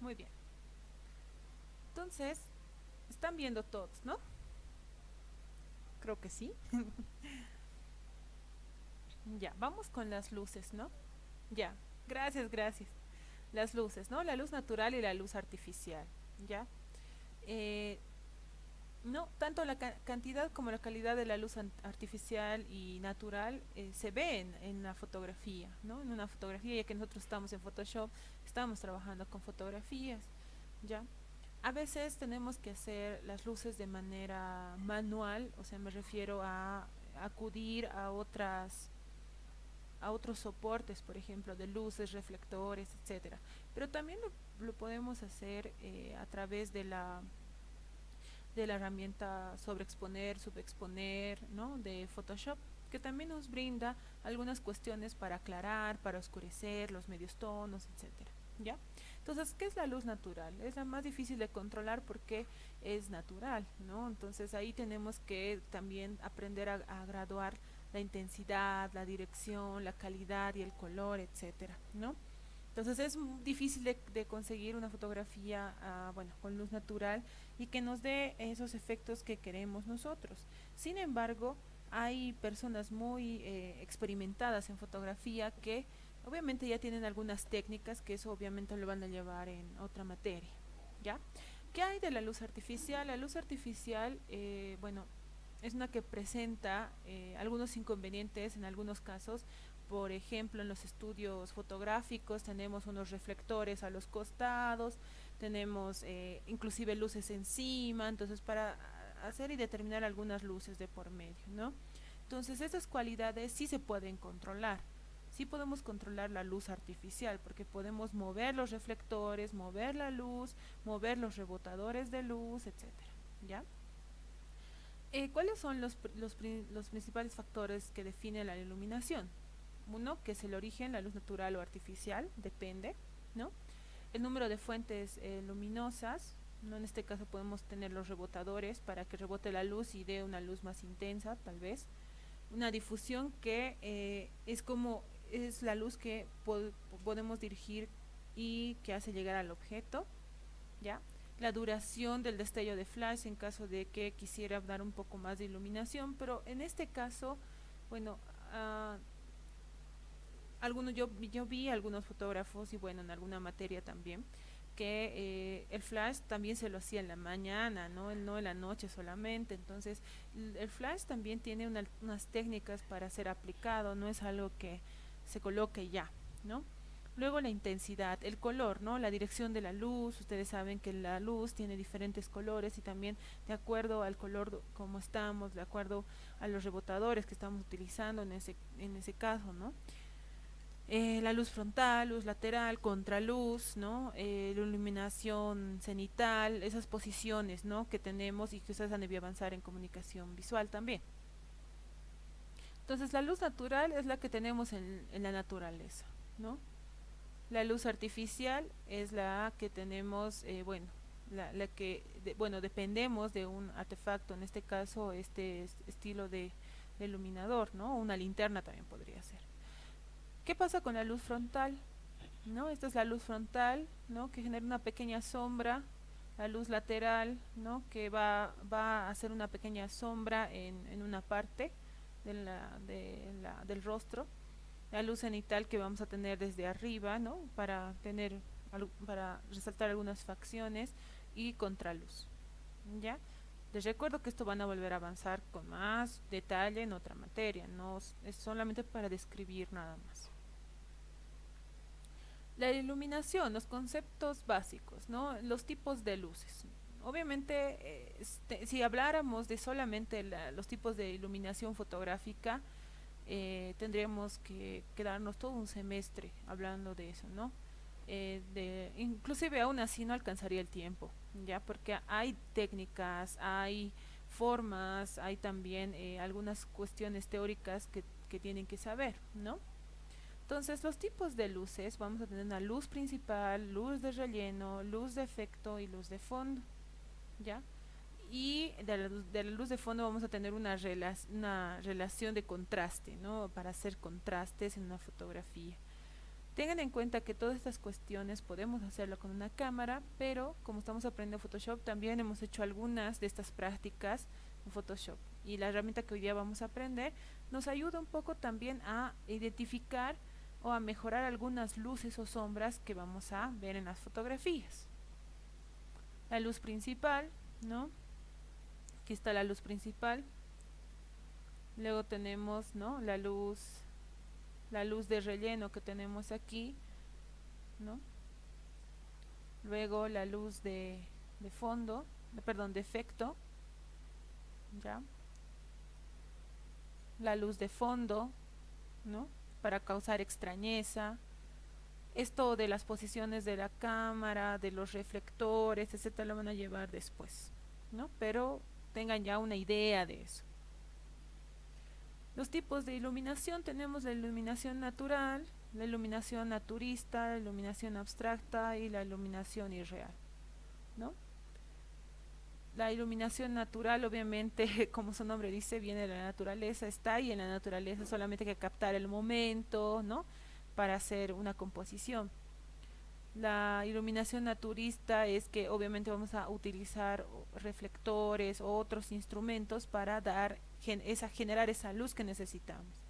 Muy bien. Entonces, están viendo todos, ¿no? Creo que sí. Ya, vamos con las luces, ¿no? Ya, gracias, gracias. Las luces, ¿no? La luz natural y la luz artificial, ¿ya? Eh, no, tanto la cantidad como la calidad de la luz artificial y natural se ve en la fotografía, ¿no? En una fotografía, ya que nosotros estamos en Photoshop, estamos trabajando con fotografías, ¿ya? A veces tenemos que hacer las luces de manera manual, o sea, me refiero a acudir a otros soportes, por ejemplo, de luces, reflectores, etcétera. Pero también lo podemos hacer a través de la herramienta sobreexponer, subexponer, ¿no? De Photoshop, que también nos brinda algunas cuestiones para aclarar, para oscurecer, los medios tonos, etcétera. ¿Ya? Entonces, ¿qué es la luz natural? Es la más difícil de controlar porque es natural, ¿no? Entonces ahí tenemos que también aprender a graduar la intensidad, la dirección, la calidad y el color, etcétera, ¿no? Entonces es difícil de conseguir una fotografía, bueno, con luz natural y que nos dé esos efectos que queremos nosotros. Sin embargo, hay personas muy experimentadas en fotografía que obviamente ya tienen algunas técnicas que eso obviamente lo van a llevar en otra materia, ¿ya? ¿Qué hay de la luz artificial? La luz artificial, bueno, es una que presenta algunos inconvenientes en algunos casos. Por ejemplo, en los estudios fotográficos tenemos unos reflectores a los costados, tenemos inclusive luces encima, entonces para hacer y determinar algunas luces de por medio, ¿no? Entonces esas cualidades sí se pueden controlar. Sí podemos controlar la luz artificial porque podemos mover los reflectores, mover la luz, mover los rebotadores de luz, etcétera, ¿ya? ¿Cuáles son los principales factores que definen la iluminación? Uno, que es el origen, la luz natural o artificial, depende, ¿no? El número de fuentes luminosas, ¿no? En este caso podemos tener los rebotadores para que rebote la luz y dé una luz más intensa, tal vez. Una difusión que es como es la luz que podemos dirigir y que hace llegar al objeto, ¿ya? La duración del destello de flash en caso de que quisiera dar un poco más de iluminación, pero en este caso, bueno, yo vi algunos fotógrafos y bueno, en alguna materia también, que el flash también se lo hacía en la mañana, no en la noche solamente. Entonces, el flash también tiene unas técnicas para ser aplicado, no es algo que se coloque ya, ¿no? Luego la intensidad, el color, ¿no? La dirección de la luz, ustedes saben que la luz tiene diferentes colores y también de acuerdo al color como estamos, de acuerdo a los rebotadores que estamos utilizando en ese caso, ¿no? La luz frontal, luz lateral, contraluz, ¿no? La iluminación cenital, esas posiciones, ¿no? Que tenemos y que ustedes han debido avanzar en comunicación visual también. Entonces, la luz natural es la que tenemos en la naturaleza, ¿no? La luz artificial es la que tenemos, bueno, bueno, dependemos de un artefacto, en este caso, este estilo de iluminador, ¿no? Una linterna también podría ser. ¿Qué pasa con la luz frontal? ¿No? Esta es la luz frontal, ¿no? Que genera una pequeña sombra, la luz lateral, ¿no? Que va a hacer una pequeña sombra en una parte del rostro, la luz cenital que vamos a tener desde arriba, ¿no? Para resaltar algunas facciones y contraluz, ¿ya? Les recuerdo que esto van a volver a avanzar con más detalle en otra materia, no es solamente para describir nada más. La iluminación, los conceptos básicos, ¿no? Los tipos de luces. Obviamente, si habláramos de solamente los tipos de iluminación fotográfica, tendríamos que quedarnos todo un semestre hablando de eso, ¿no? Inclusive aún así no alcanzaría el tiempo, ¿ya? Porque hay técnicas, hay formas, hay también algunas cuestiones teóricas que tienen que saber, ¿no? Entonces, los tipos de luces, vamos a tener una luz principal, luz de relleno, luz de efecto y luz de fondo, ¿ya? Y de la luz de fondo vamos a tener una relación de contraste, ¿no? Para hacer contrastes en una fotografía. Tengan en cuenta que todas estas cuestiones podemos hacerlo con una cámara, pero como estamos aprendiendo Photoshop, también hemos hecho algunas de estas prácticas en Photoshop. Y la herramienta que hoy día vamos a aprender nos ayuda un poco también a identificar o a mejorar algunas luces o sombras que vamos a ver en las fotografías. La luz principal, ¿no? Aquí está la luz principal. Luego tenemos, ¿no?, la luz de relleno que tenemos aquí, ¿no? Luego la luz de fondo, perdón, de efecto, ¿ya? La luz de fondo, ¿no?, para causar extrañeza. Esto de las posiciones de la cámara, de los reflectores, etcétera, lo van a llevar después, ¿no? Pero tengan ya una idea de eso. Los tipos de iluminación: tenemos la iluminación natural, la iluminación naturista, la iluminación abstracta y la iluminación irreal, ¿no? La iluminación natural, obviamente, como su nombre dice, viene de la naturaleza, está ahí en la naturaleza, solamente hay que captar el momento, ¿no?, para hacer una composición. La iluminación naturista es que obviamente vamos a utilizar reflectores o otros instrumentos para generar esa luz que necesitamos.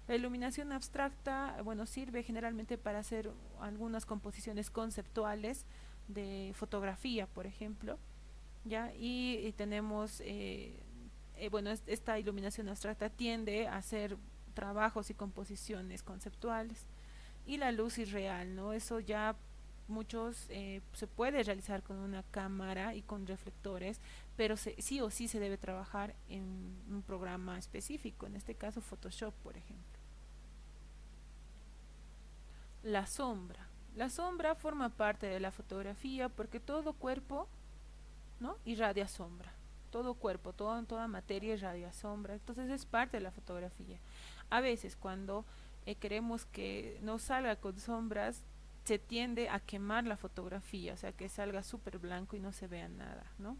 La iluminación abstracta, bueno, sirve generalmente para hacer algunas composiciones conceptuales de fotografía, por ejemplo, ¿ya? Y tenemos, bueno, esta iluminación abstracta tiende a hacer trabajos y composiciones conceptuales. Y la luz irreal, ¿no? Eso ya muchos se puede realizar con una cámara y con reflectores, pero sí o sí se debe trabajar en un programa específico, en este caso Photoshop, por ejemplo. La sombra. La sombra forma parte de la fotografía porque todo cuerpo, ¿no?, irradia sombra. Todo cuerpo, toda materia irradia sombra. Entonces es parte de la fotografía. A veces cuando queremos que no salga con sombras, se tiende a quemar la fotografía, o sea, que salga súper blanco y no se vea nada, ¿no?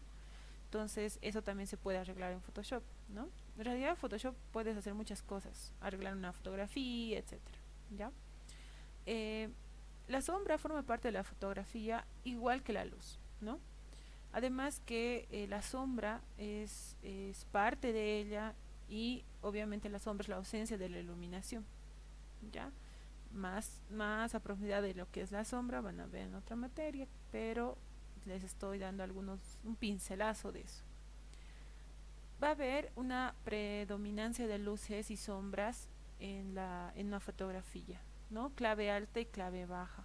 Entonces eso también se puede arreglar en Photoshop, ¿no? En realidad en Photoshop puedes hacer muchas cosas, arreglar una fotografía, etcétera, ¿ya? La sombra forma parte de la fotografía igual que la luz, ¿no? Además que la sombra es parte de ella, y obviamente la sombra es la ausencia de la iluminación, ¿ya? Más a profundidad de lo que es la sombra van a ver en otra materia, pero les estoy dando un pincelazo de eso. Va a haber una predominancia de luces y sombras en una fotografía, ¿no? Clave alta y clave baja.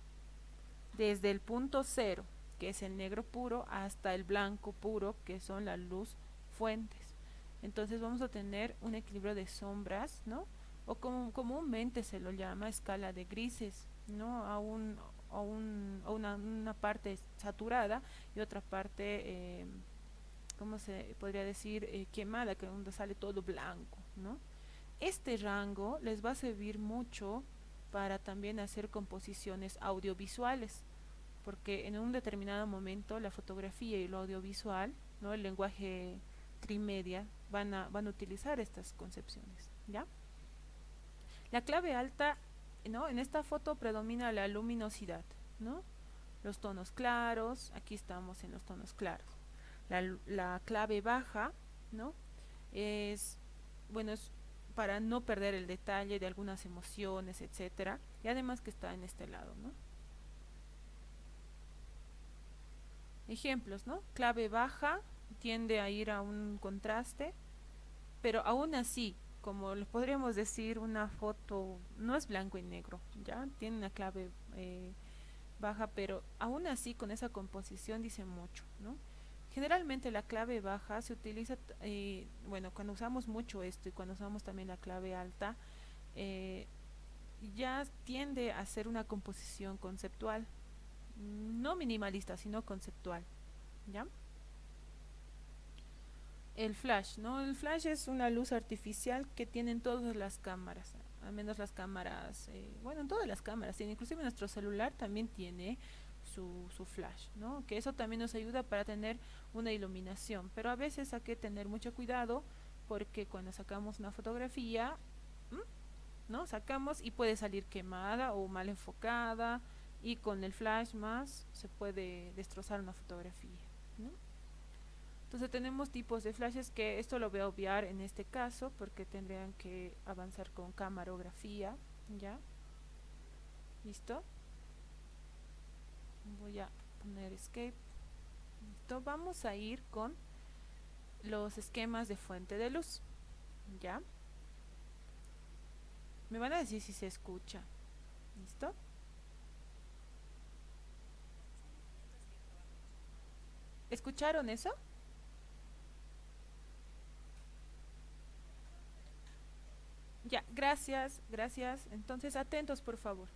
Desde el punto cero, que es el negro puro, hasta el blanco puro, que son la luz fuentes. Entonces vamos a tener un equilibrio de sombras, ¿no? O como comúnmente se lo llama escala de grises, ¿no? A una parte saturada y otra parte, ¿cómo se podría decir? Quemada, que donde sale todo blanco, ¿no? Este rango les va a servir mucho para también hacer composiciones audiovisuales, porque en un determinado momento la fotografía y lo audiovisual, ¿no?, el lenguaje trimedia, van a utilizar estas concepciones, ¿ya? La clave alta, ¿no?, en esta foto predomina la luminosidad, ¿no? Los tonos claros, aquí estamos en los tonos claros. La clave baja, ¿no?, es, bueno, es para no perder el detalle de algunas emociones, etcétera, y además que está en este lado, ¿no? Ejemplos, ¿no? Clave baja tiende a ir a un contraste, pero aún así, como les podríamos decir, una foto no es blanco y negro, ¿ya? Tiene una clave baja, pero aún así con esa composición dice mucho, ¿no? Generalmente la clave baja se utiliza, bueno, cuando usamos mucho esto y cuando usamos también la clave alta, ya tiende a ser una composición conceptual, no minimalista, sino conceptual, ¿ya? El flash, ¿no? El flash es una luz artificial que tienen todas las cámaras, al menos las cámaras, bueno, en todas las cámaras, inclusive nuestro celular también tiene su flash, ¿no? Que eso también nos ayuda para tener una iluminación, pero a veces hay que tener mucho cuidado porque cuando sacamos una fotografía, ¿no? Sacamos y puede salir quemada o mal enfocada y con el flash más se puede destrozar una fotografía, ¿no? Entonces tenemos tipos de flashes que esto lo voy a obviar en este caso porque tendrían que avanzar con camarografía, ¿ya? ¿Listo? Voy a poner escape. ¿Listo? Vamos a ir con los esquemas de fuente de luz, ¿ya? Me van a decir si se escucha. ¿Listo? ¿Escucharon eso? Ya, gracias, gracias. Entonces, atentos, por favor.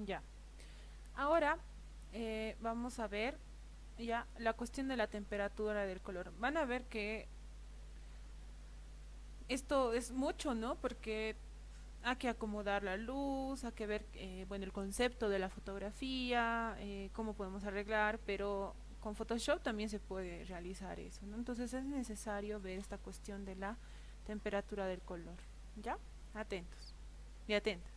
Ya. Ahora vamos a ver ya la cuestión de la temperatura del color. Van a ver que esto es mucho, ¿no? Porque hay que acomodar la luz, hay que ver, bueno, el concepto de la fotografía, cómo podemos arreglar, pero con Photoshop también se puede realizar eso, ¿no? Entonces es necesario ver esta cuestión de la temperatura del color, ¿ya? Atentos y atentas.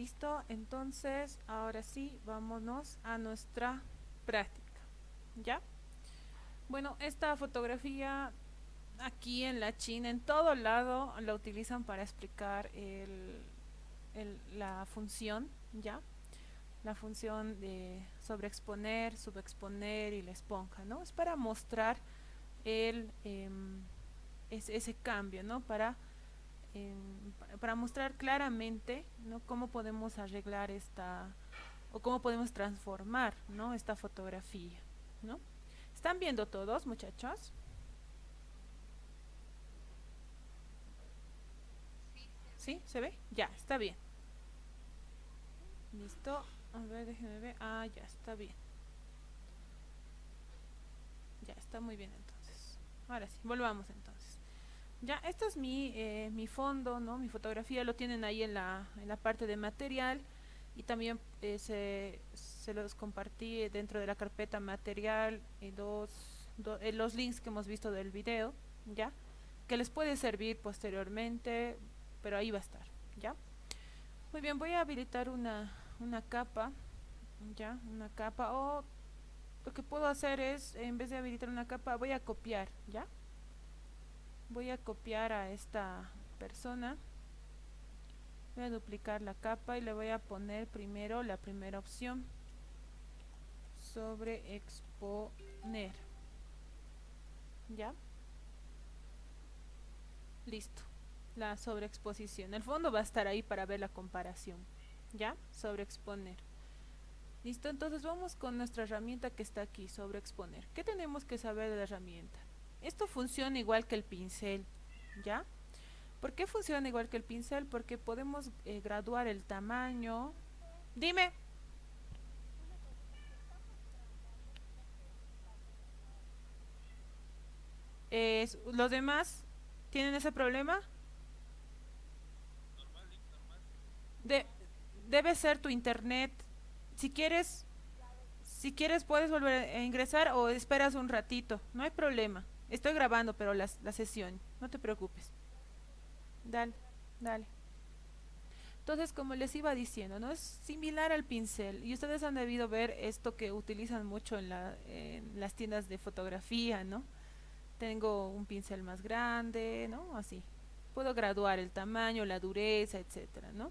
Listo, entonces ahora sí, vámonos a nuestra práctica, ¿ya? Bueno, esta fotografía aquí en la China, en todo lado, la utilizan para explicar la función, ¿ya? La función de sobreexponer, subexponer y la esponja, ¿no? Es para mostrar ese cambio, ¿no? Para mostrar claramente, ¿no? Cómo podemos arreglar o cómo podemos transformar, ¿no? Esta fotografía, ¿no? ¿Están viendo todos, muchachos? ¿Sí? ¿Se ve? Ya, está bien. Listo. A ver, déjenme ver. Ah, ya, está bien. Ya, está muy bien entonces. Ahora sí, volvamos entonces. Ya, esto es mi fondo, ¿no? Mi fotografía lo tienen ahí en la parte de material y también se los compartí dentro de la carpeta material y los links que hemos visto del video, ¿ya? Que les puede servir posteriormente, pero ahí va a estar, ¿ya? Muy bien, voy a habilitar una capa, ¿ya? Una capa, o lo que puedo hacer es, en vez de habilitar una capa, voy a copiar, ¿ya? Voy a copiar a esta persona, voy a duplicar la capa y le voy a poner primero la primera opción, sobre exponer, ¿ya? Listo, la sobreexposición, el fondo va a estar ahí para ver la comparación, ¿ya? Sobreexponer. Listo, entonces vamos con nuestra herramienta que está aquí, sobre exponer. ¿Qué tenemos que saber de la herramienta? Esto funciona igual que el pincel, ¿ya? ¿Por qué funciona igual que el pincel? Porque podemos graduar el tamaño. Dime. ¿Los demás tienen ese problema? De, debe ser tu internet. Si quieres, si quieres puedes volver a ingresar o esperas un ratito. No hay problema. Estoy grabando, pero la sesión. No te preocupes. Dale, dale. Entonces, como les iba diciendo, ¿no? Es similar al pincel. Y ustedes han debido ver esto que utilizan mucho en las tiendas de fotografía, ¿no? Tengo un pincel más grande, ¿no? Así. Puedo graduar el tamaño, la dureza, etcétera, ¿no?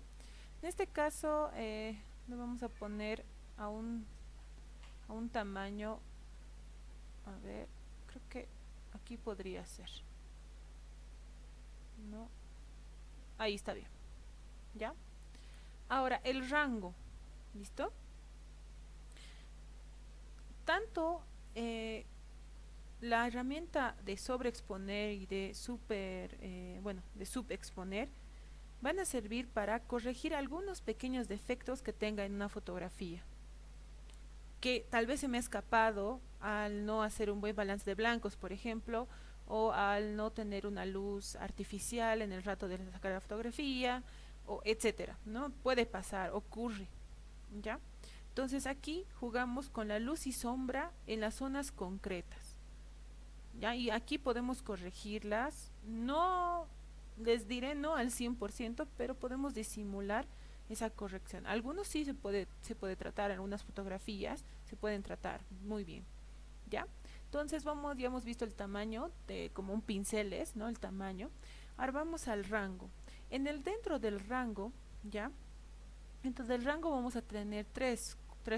En este caso, le vamos a poner a a un tamaño, a ver, creo que aquí podría ser, ¿no? Ahí está bien, ¿ya? Ahora, el rango, ¿listo? Tanto la herramienta de sobreexponer y de de subexponer van a servir para corregir algunos pequeños defectos que tenga en una fotografía, que tal vez se me ha escapado al no hacer un buen balance de blancos, por ejemplo, o al no tener una luz artificial en el rato de sacar la fotografía, o etcétera, ¿no? Puede pasar, ocurre, ¿ya? Entonces aquí jugamos con la luz y sombra en las zonas concretas, ¿ya? Y aquí podemos corregirlas, no les diré no al 100%, pero podemos disimular esa corrección. Algunos sí se puede tratar, algunas fotografías se pueden tratar muy bien, ¿ya? Entonces vamos, ya hemos visto el tamaño de como un pincel es, ¿no? El tamaño. Ahora vamos al rango. Dentro del rango, ¿ya? Dentro del rango vamos a tener tres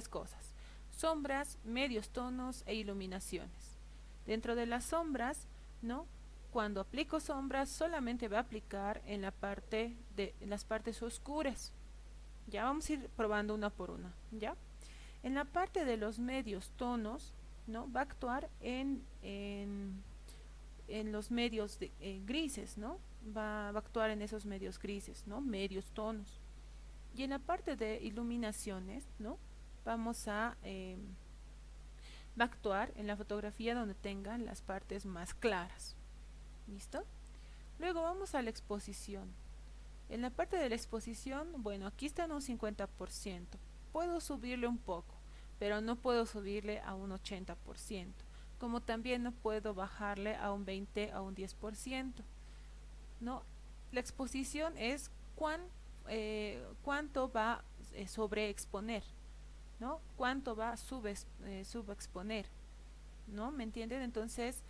cosas: sombras, medios tonos e iluminaciones. Dentro de las sombras, ¿no? Cuando aplico sombras solamente va a aplicar en las partes oscuras. Ya vamos a ir probando una por una, ¿ya? En la parte de los medios tonos, ¿no? Va a actuar en los medios grises, ¿no? Va a actuar en esos medios grises, ¿no? Medios tonos. Y en la parte de iluminaciones, ¿no? Vamos a va a actuar en la fotografía donde tengan las partes más claras. ¿Listo? Luego vamos a la exposición. En la parte de la exposición, bueno, aquí está en un 50%. Puedo subirle un poco, pero no puedo subirle a un 80%. Como también no puedo bajarle a un 20, a un 10%. ¿No? La exposición es cuánto va a sobreexponer, ¿no? Cuánto va a subexponer, ¿no? ¿Me entienden? Entonces,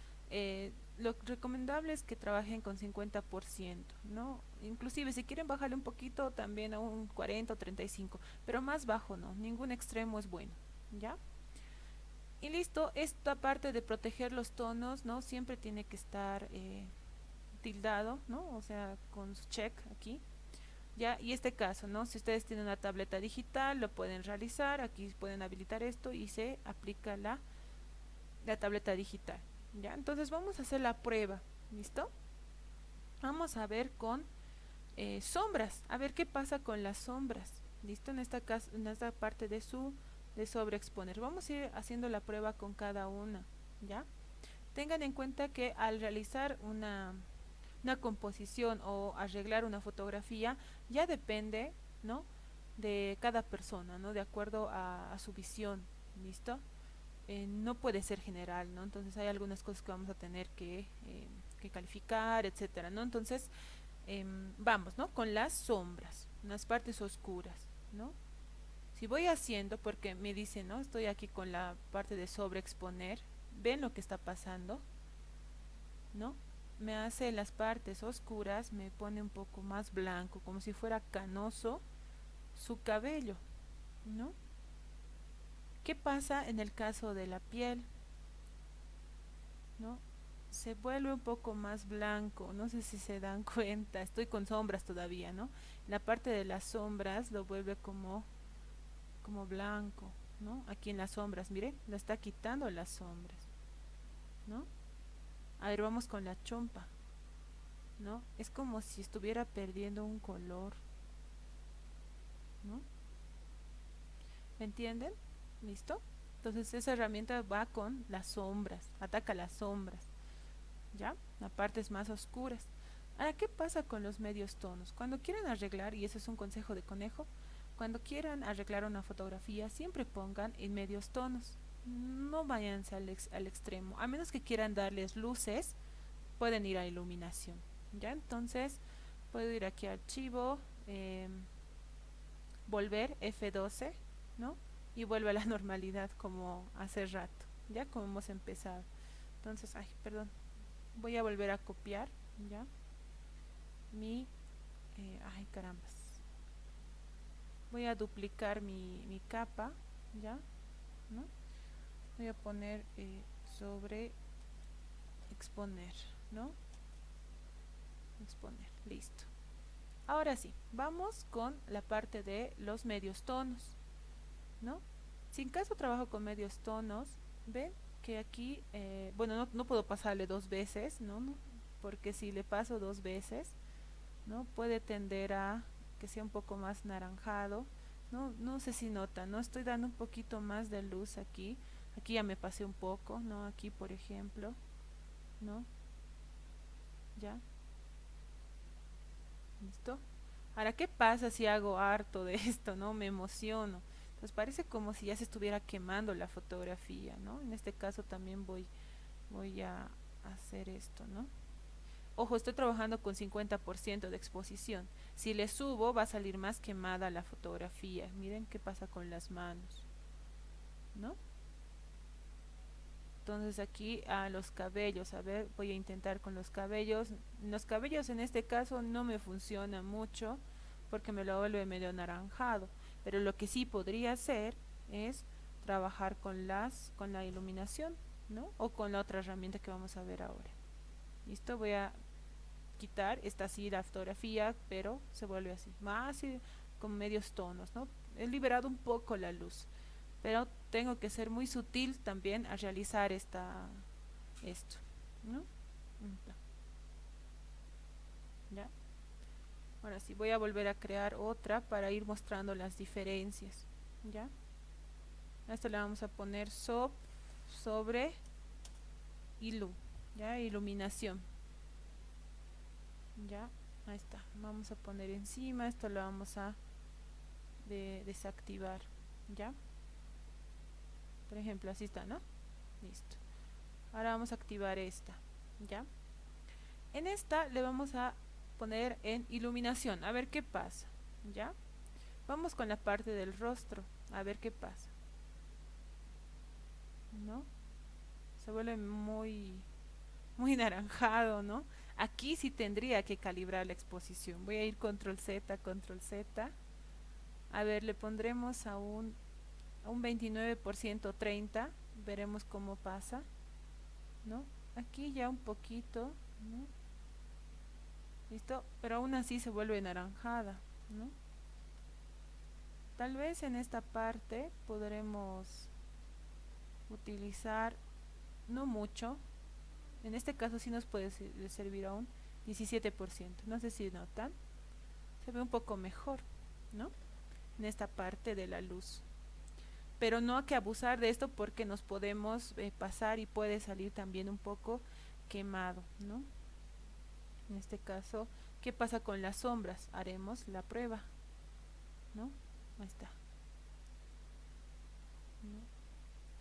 lo recomendable es que trabajen con 50%, ¿no? Inclusive si quieren bajarle un poquito también a un 40 o 35, pero más bajo no, ningún extremo es bueno, ¿ya? Y listo, esta parte de proteger los tonos, ¿no? Siempre tiene que estar tildado, ¿no? O sea, con su check aquí. Ya, y este caso, ¿no? Si ustedes tienen una tableta digital, lo pueden realizar, aquí pueden habilitar esto y se aplica la tableta digital. Ya, entonces vamos a hacer la prueba, ¿listo? Vamos a ver con sombras, a ver qué pasa con las sombras, ¿listo? En esta parte de sobreexponer. Vamos a ir haciendo la prueba con cada una, ¿ya? Tengan en cuenta que al realizar una composición o arreglar una fotografía ya depende, ¿no? De cada persona, ¿no? De acuerdo a su visión, ¿listo? No puede ser general, ¿no? Entonces hay algunas cosas que vamos a tener que calificar, etcétera, ¿no? Entonces, vamos, ¿no? Con las sombras, las partes oscuras, ¿no? Si voy haciendo, porque me dicen, ¿no? Estoy aquí con la parte de sobreexponer, ven lo que está pasando, ¿no? Me hace las partes oscuras, me pone un poco más blanco, como si fuera canoso su cabello, ¿no? ¿Qué pasa en el caso de la piel? ¿No? Se vuelve un poco más blanco, no sé si se dan cuenta, estoy con sombras todavía, ¿no? La parte de las sombras lo vuelve como blanco, ¿no? Aquí en las sombras, miren, lo está quitando las sombras, ¿no? A ver, vamos con la chompa, ¿no? Es como si estuviera perdiendo un color, ¿no? ¿Me entienden? ¿Listo? Entonces esa herramienta va con las sombras, ataca las sombras, ¿ya? Las partes más oscuras. Ahora, ¿qué pasa con los medios tonos? Cuando quieran arreglar, y ese es un consejo de conejo, cuando quieran arreglar una fotografía, siempre pongan en medios tonos. No váyanse al extremo. A menos que quieran darles luces, pueden ir a iluminación. ¿Ya? Entonces, puedo ir aquí a archivo, volver F12, ¿no? Y vuelve a la normalidad como hace rato, ¿ya? Como hemos empezado. Entonces, ay, perdón, voy a volver a copiar, ¿ya? Ay, carambas. Voy a duplicar mi capa, ¿ya? ¿No? Voy a poner sobre exponer, ¿no? Exponer, listo. Ahora sí, vamos con la parte de los medios tonos, ¿no? Si en caso trabajo con medios tonos, ven que aquí, bueno, no puedo pasarle dos veces, ¿no? Porque si le paso dos veces, ¿no? Puede tender a que sea un poco más naranjado, ¿no? No sé si notan, ¿no? Estoy dando un poquito más de luz aquí. Aquí ya me pasé un poco, ¿no? Aquí, por ejemplo, ¿no? ¿Ya? ¿Listo? Ahora, ¿qué pasa si hago harto de esto, ¿no? Me emociono. Entonces parece como si ya se estuviera quemando la fotografía, ¿no? En este caso también voy a hacer esto, ¿no? Ojo, estoy trabajando con 50% de exposición. Si le subo, va a salir más quemada la fotografía. Miren qué pasa con las manos, ¿no? Entonces aquí a los cabellos, a ver, voy a intentar con los cabellos. Los cabellos en este caso no me funciona mucho porque me lo vuelve medio anaranjado. Pero lo que sí podría hacer es trabajar con la iluminación, ¿no? O con la otra herramienta que vamos a ver ahora. Listo, voy a quitar esta así la fotografía, pero se vuelve así, más con medios tonos, ¿no? He liberado un poco la luz, pero tengo que ser muy sutil también al realizar esto, ¿no? Ya. Ahora sí, voy a volver a crear otra para ir mostrando las diferencias, ¿ya? A esto le vamos a poner sobre ilu, ¿ya? Iluminación. Ya, ahí está. Vamos a poner encima, esto lo vamos a desactivar, ¿ya? Por ejemplo, así está, ¿no? Listo. Ahora vamos a activar esta, ¿ya? En esta le vamos a poner en iluminación, a ver qué pasa, ¿Ya? Vamos con la parte del rostro, a ver qué pasa, ¿no? Se vuelve muy naranjado, ¿no? Aquí sí tendría que calibrar la exposición. Voy a ir control Z, control Z. A ver, le pondremos a un 29%, 30. Veremos cómo pasa, ¿no? Aquí ya un poquito, ¿no? ¿Listo? Pero aún así se vuelve naranjada, ¿no? Tal vez en esta parte podremos utilizar, no mucho, en este caso sí nos puede servir a un 17%. No sé si notan, se ve un poco mejor, ¿no? En esta parte de la luz. Pero no hay que abusar de esto porque nos podemos pasar y puede salir también un poco quemado, ¿no? En este caso, ¿qué pasa con las sombras? Haremos la prueba, ¿no? Ahí está, ¿no?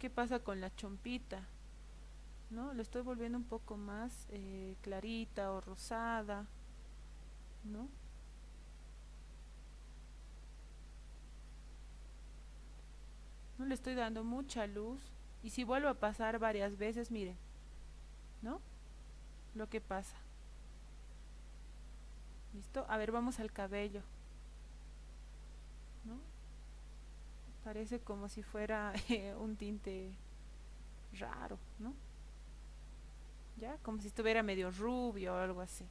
¿Qué pasa con la chompita? ¿No? Lo estoy volviendo un poco más clarita o rosada, ¿no? No le estoy dando mucha luz. Y si vuelvo a pasar varias veces, miren, ¿no? Lo que pasa. ¿Listo? A ver, vamos al cabello, ¿no? Parece como si fuera un tinte raro, ¿no? ¿Ya? Como si estuviera medio rubio o algo así.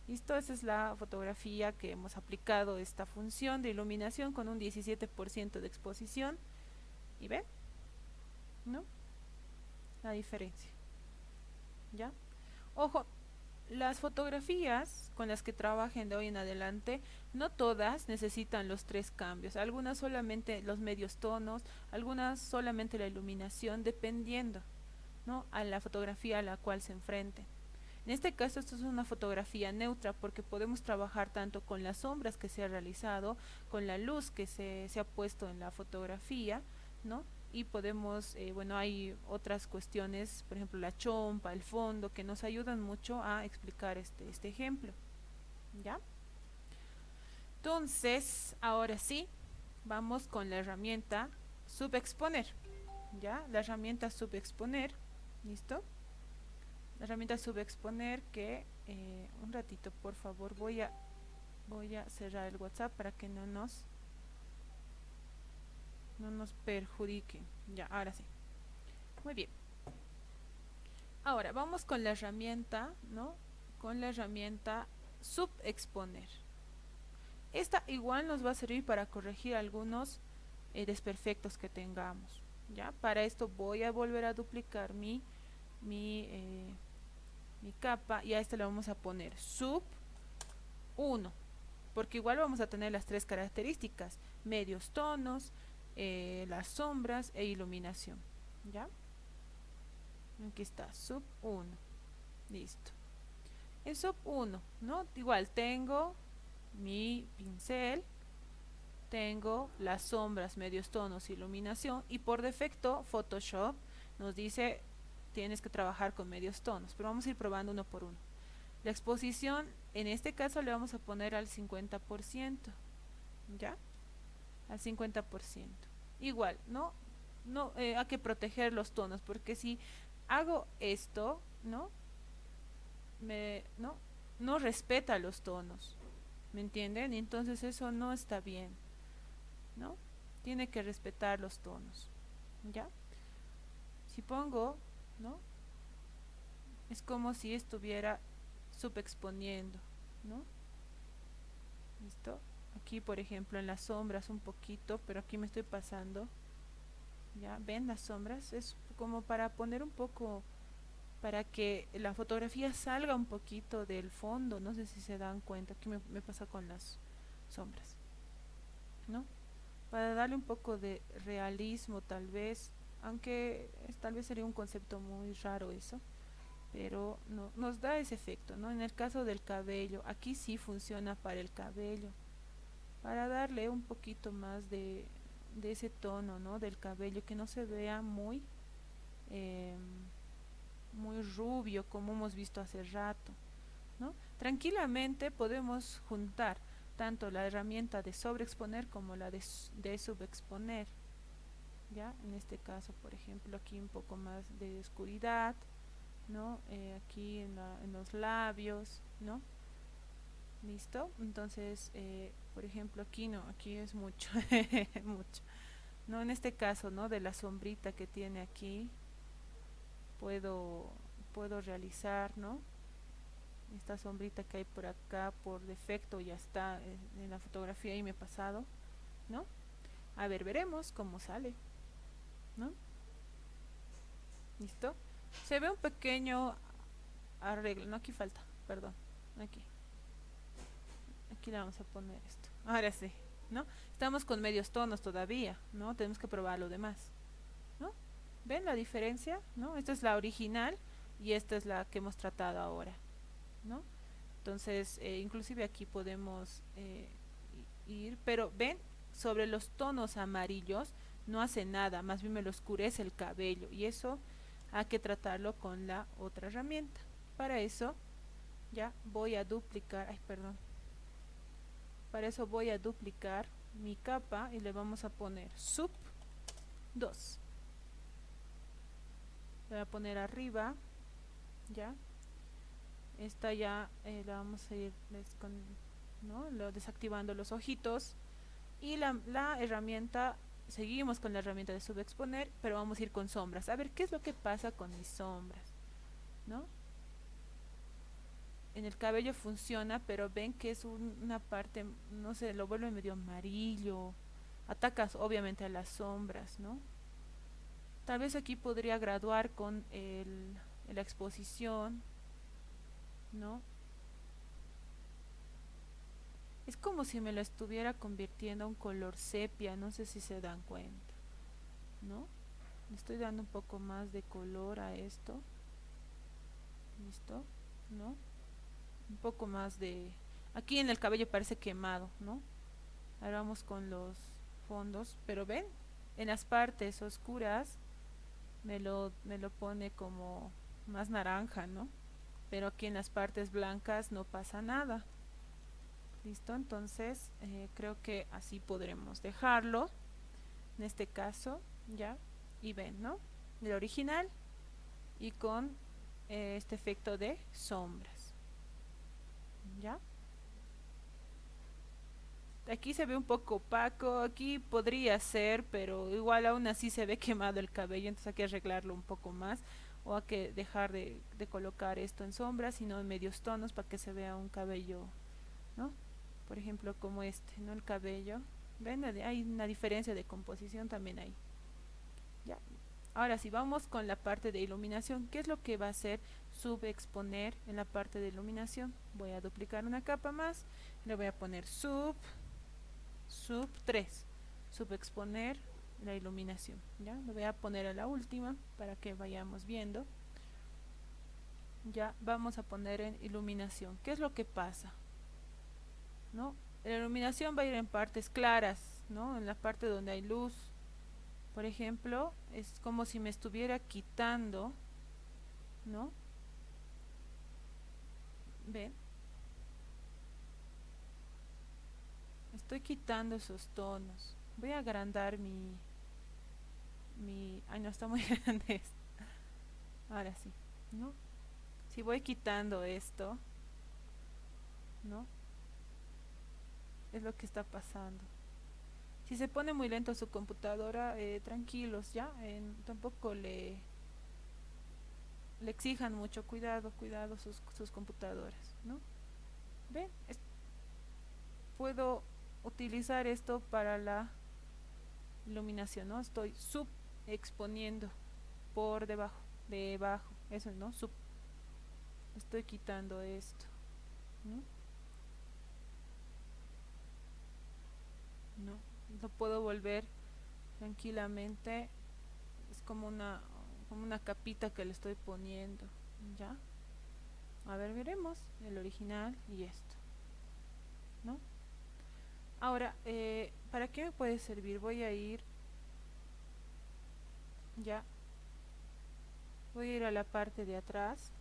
Listo, esa es la fotografía que hemos aplicado esta función de iluminación con un 17% de exposición. ¿Y ven? ¿No? La diferencia. ¿Ya? Ojo, las fotografías con las que trabajen de hoy en adelante, no todas necesitan los tres cambios. Algunas solamente los medios tonos, algunas solamente la iluminación, dependiendo, ¿no? A la fotografía a la cual se enfrenten. En este caso esto es una fotografía neutra porque podemos trabajar tanto con las sombras que se ha realizado, con la luz que se ha puesto en la fotografía, ¿no? Y podemos, bueno, hay otras cuestiones, por ejemplo la chompa, el fondo, que nos ayudan mucho a explicar este ejemplo, ¿ya? Entonces, ahora sí, vamos con la herramienta subexponer, ¿ya? La herramienta subexponer, ¿listo? La herramienta subexponer que un ratito por favor voy a cerrar el WhatsApp para que no nos perjudique. Ya, ahora sí. Muy bien. Ahora vamos con la herramienta, ¿no? Con la herramienta subexponer. Esta igual nos va a servir para corregir algunos desperfectos que tengamos. ¿Ya? Para esto voy a volver a duplicar mi, eh, mi capa y a esta le vamos a poner sub 1, porque igual vamos a tener las tres características, medios tonos, las sombras e iluminación. ¿Ya? Aquí está, sub 1. Listo. En sub 1, ¿no? Igual tengo mi pincel, tengo las sombras, medios tonos, iluminación y por defecto Photoshop nos dice tienes que trabajar con medios tonos, pero vamos a ir probando uno por uno. La exposición, en este caso le vamos a poner al 50%, ¿ya? Al 50%. Igual, no hay que proteger los tonos, porque si hago esto, ¿no? No respeta los tonos, ¿me entienden? Entonces eso no está bien, ¿no? Tiene que respetar los tonos, ¿ya? Si pongo, ¿no? Es como si estuviera subexponiendo, ¿no? ¿Listo? Aquí, por ejemplo, en las sombras un poquito, pero aquí me estoy pasando. ¿Ya? ¿Ven las sombras? Es como para poner un poco, para que la fotografía salga un poquito del fondo. No sé si se dan cuenta. Aquí me pasa con las sombras, ¿no? Para darle un poco de realismo tal vez, aunque tal vez sería un concepto muy raro eso, pero no, nos da ese efecto, ¿no? En el caso del cabello, aquí sí funciona para el cabello, para darle un poquito más de ese tono, ¿no? Del cabello, que no se vea eh, muy rubio como hemos visto hace rato, ¿no? Tranquilamente podemos juntar tanto la herramienta de sobreexponer como la de subexponer. Ya, en este caso, por ejemplo, aquí un poco más de oscuridad, ¿no? Aquí en los labios, ¿no? ¿Listo? Entonces, por ejemplo, aquí no, aquí es mucho, mucho. No, en este caso, ¿no? De la sombrita que tiene aquí, puedo, puedo realizar, ¿no? Esta sombrita que hay por acá, por defecto, ya está en la fotografía y me he pasado, ¿no? A ver, veremos cómo sale, ¿no? ¿Listo? Se ve un pequeño arreglo, no, aquí falta, perdón, aquí. Aquí le vamos a poner esto. Ahora sí, ¿no? Estamos con medios tonos todavía, ¿no? Tenemos que probar lo demás, ¿no? ¿Ven la diferencia? ¿No? Esta es la original y esta es la que hemos tratado ahora, ¿no? Entonces, inclusive aquí podemos ir, pero ven, sobre los tonos amarillos no hace nada, más bien me lo oscurece el cabello y eso hay que tratarlo con la otra herramienta. Para eso ya voy a duplicar, ay, perdón, para eso voy a duplicar mi capa y le vamos a poner sub 2. Le voy a poner arriba, ya. Esta ya la vamos a ir ¿no? Desactivando los ojitos. Y la herramienta, seguimos con la herramienta de subexponer, pero vamos a ir con sombras. A ver qué es lo que pasa con mis sombras, ¿no? En el cabello funciona, pero ven que es una parte, no sé, lo vuelve medio amarillo. Atacas obviamente a las sombras, ¿no? Tal vez aquí podría graduar con la exposición, ¿no? Es como si me lo estuviera convirtiendo a un color sepia, no sé si se dan cuenta, ¿no? Le estoy dando un poco más de color a esto. ¿Listo? ¿No? Un poco más de... Aquí en el cabello parece quemado, ¿no? Ahora vamos con los fondos, pero ven, en las partes oscuras me lo pone como más naranja, ¿no? Pero aquí en las partes blancas no pasa nada. ¿Listo? Entonces creo que así podremos dejarlo. En este caso, ya. Y ven, ¿no? El original y con este efecto de sombras. ¿Ya? Aquí se ve un poco opaco, aquí podría ser, pero igual aún así se ve quemado el cabello, entonces hay que arreglarlo un poco más o hay que dejar de colocar esto en sombras, sino en medios tonos para que se vea un cabello, ¿no? Por ejemplo, como este, ¿no? El cabello, ven, hay una diferencia de composición también ahí. Ya. Ahora sí, vamos con la parte de iluminación. ¿Qué es lo que va a hacer subexponer en la parte de iluminación? Voy a duplicar una capa más, le voy a poner sub 3, subexponer la iluminación. Ya lo voy a poner a la última para que vayamos viendo. Ya vamos a poner en iluminación. ¿Qué es lo que pasa? ¿No? La iluminación va a ir en partes claras, ¿no? En la parte donde hay luz. Por ejemplo, es como si me estuviera quitando, ¿no? ¿Ven? Estoy quitando esos tonos. Voy a agrandar ay, no, está muy grande esto. Ahora sí, ¿no? Si voy quitando esto, ¿no? Es lo que está pasando. Si se pone muy lento su computadora, tranquilos, ya, tampoco le exijan mucho, cuidado sus computadoras, ¿no? ¿Ven? Puedo utilizar esto para la iluminación, ¿no? Estoy subexponiendo por debajo, eso, ¿no? Estoy quitando esto, ¿no? ¿No? Lo puedo volver tranquilamente, es como una capita que le estoy poniendo, ¿ya? A ver, veremos el original y esto, ¿no? Ahora, ¿para qué me puede servir? Ya, voy a ir a la parte de atrás,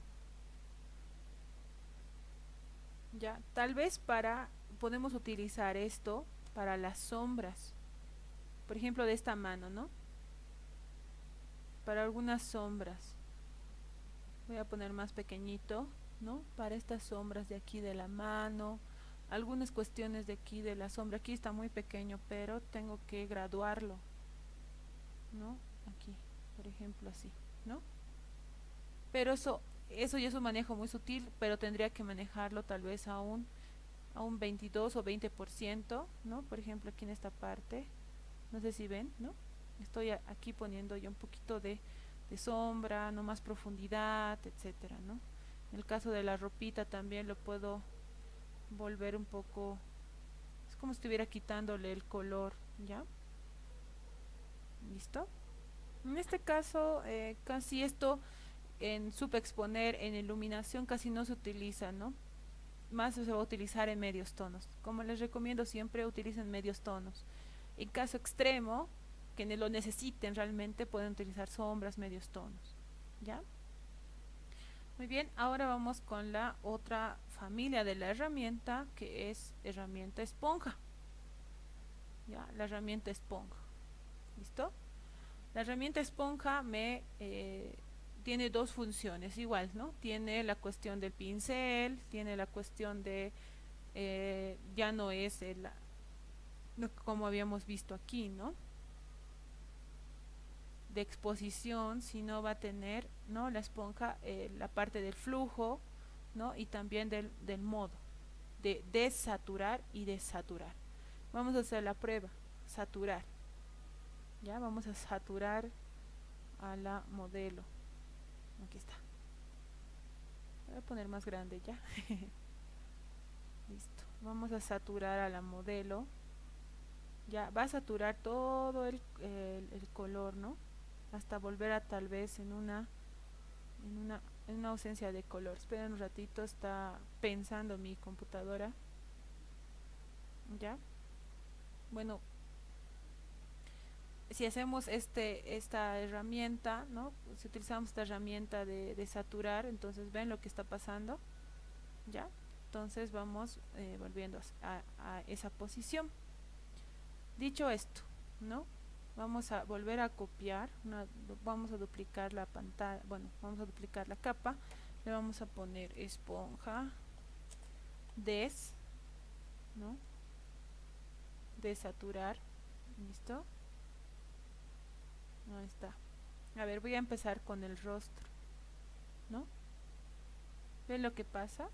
ya, tal vez para podemos utilizar esto para las sombras, por ejemplo de esta mano, ¿no? Para algunas sombras voy a poner más pequeñito, ¿no? Para estas sombras de aquí de la mano, algunas cuestiones de aquí de la sombra, aquí está muy pequeño, pero tengo que graduarlo, ¿no? Aquí, por ejemplo así, ¿no? Pero eso ya es un manejo muy sutil, pero tendría que manejarlo tal vez a un 22 o 20%, ¿no? Por ejemplo aquí en esta parte, no sé si ven, ¿no? Estoy aquí poniendo ya un poquito de sombra, no más profundidad, etcétera, ¿no? En el caso de la ropita también lo puedo volver un poco, es como si estuviera quitándole el color, ¿ya? ¿Listo? En este caso, casi esto en subexponer, en iluminación casi no se utiliza, ¿no? Más se va a utilizar en medios tonos. Como les recomiendo siempre utilicen medios tonos. En caso extremo, que lo necesiten realmente, pueden utilizar sombras, medios tonos. ¿Ya? Muy bien, ahora vamos con la otra familia de la herramienta, que es herramienta esponja. ¿Ya? La herramienta esponja. ¿Listo? La herramienta esponja tiene dos funciones igual, ¿no? Tiene la cuestión del pincel, tiene la cuestión de, ya no es como habíamos visto aquí, ¿no? De exposición, sino va a tener, ¿no? La esponja, la parte del flujo, ¿no? Y también del modo de desaturar y desaturar. Vamos a hacer la prueba, saturar. Ya vamos a saturar a la modelo. Aquí está. Voy a poner más grande ya. Listo. Vamos a saturar a la modelo. Ya va a saturar todo el color, ¿no? Hasta volver a tal vez en una ausencia de color. Esperen un ratito, está pensando mi computadora. ¿Ya? Bueno, si hacemos esta herramienta, ¿no? Si utilizamos esta herramienta de saturar, entonces ven lo que está pasando. ¿Ya? Entonces vamos volviendo a esa posición. Dicho esto, ¿no? Vamos a volver a copiar, vamos a duplicar la pantalla, bueno, vamos a duplicar la capa, le vamos a poner esponja, ¿no? Desaturar, ¿listo? Ahí está. A ver, voy a empezar con el rostro, ¿no? ¿Ven lo que pasa?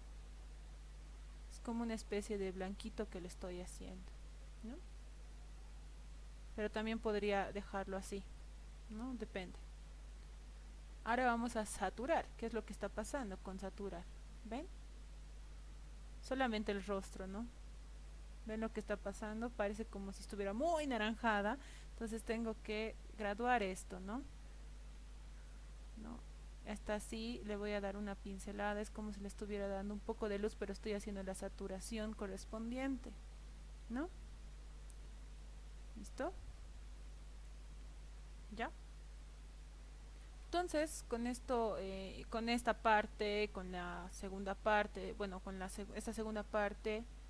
Es como una especie de blanquito que le estoy haciendo, ¿no? Pero también podría dejarlo así, ¿no? Depende. Ahora vamos a saturar. ¿Qué es lo que está pasando con saturar? ¿Ven? Solamente el rostro, ¿no? ¿Ven lo que está pasando? Parece como si estuviera muy naranjada. Entonces tengo que graduar esto, ¿no? ¿No? Hasta así le voy a dar una pincelada. Es como si le estuviera dando un poco de luz, pero estoy haciendo la saturación correspondiente, ¿no? ¿Listo? ¿Ya? Entonces, con esto, con esta parte, con la segunda parte, bueno, con esta segunda parte,